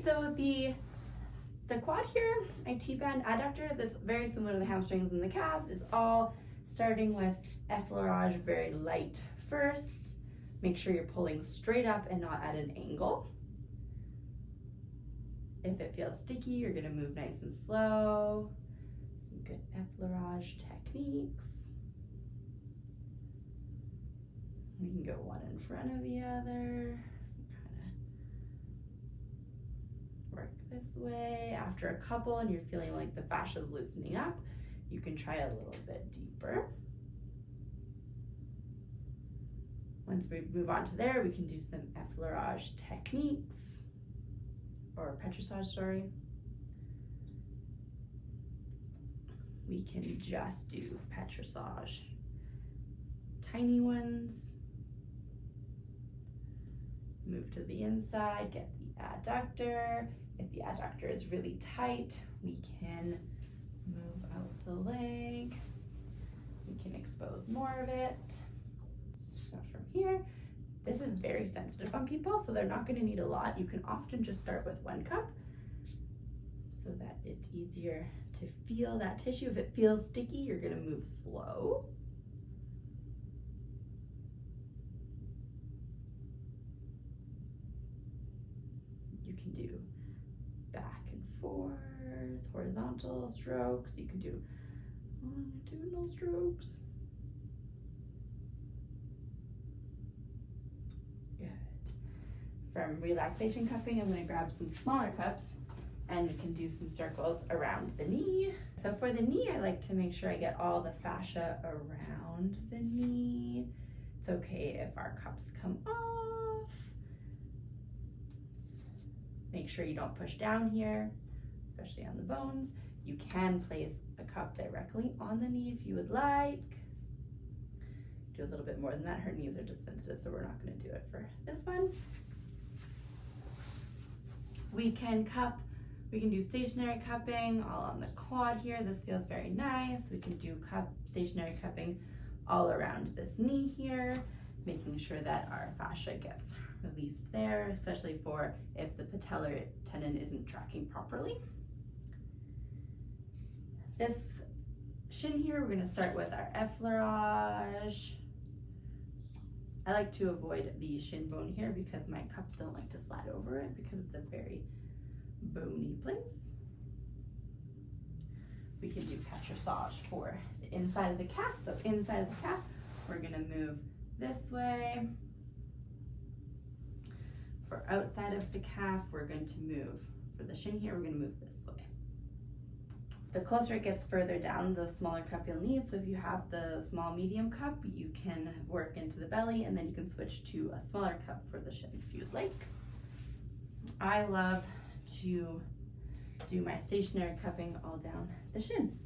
so the quad here, my T-band adductor, that's very similar to the hamstrings and the calves. It's all starting with effleurage, very light first. Make sure you're pulling straight up and not at an angle. If it feels sticky, you're gonna move nice and slow. Some good effleurage techniques. We can go one in front of the other. Work this way. After a couple and you're feeling like the fascia is loosening up, you can try a little bit deeper. Once we move on to there, we can do some effleurage techniques, or petrissage, sorry. We can just do petrissage, tiny ones. Move to the inside, get the adductor. If the adductor is really tight, we can move out the leg. We can expose more of it. So from here, this is very sensitive on people, so they're not going to need a lot. You can often just start with 1 cup so that it's easier to feel that tissue. If it feels sticky, you're going to move slow. You can do back and forth, horizontal strokes. You can do longitudinal strokes. Good. From relaxation cupping, I'm going to grab some smaller cups and we can do some circles around the knee. So for the knee, I like to make sure I get all the fascia around the knee. It's okay if our cups come off. Make sure you don't push down here, especially on the bones. You can place a cup directly on the knee if you would like. Do a little bit more than that. Her knees are just sensitive, so we're not going to do it for this one. We can cup, we can do stationary cupping all on the quad here. This feels very nice. We can do stationary cupping all around this knee here, making sure that our fascia gets released there, especially for if the patellar tendon isn't tracking properly. This shin here, we're going to start with our effleurage. I like to avoid the shin bone here because my cups don't like to slide over it because it's a very bony place. We can do petrissage for the inside of the calf. So inside of the calf, we're going to move this way. For outside of the calf, we're going to move, for the shin here, we're going to move this way. The closer it gets further down, the smaller cup you'll need. So if you have the small medium cup, you can work into the belly and then you can switch to a smaller cup for the shin if you'd like. I love to do my stationary cupping all down the shin.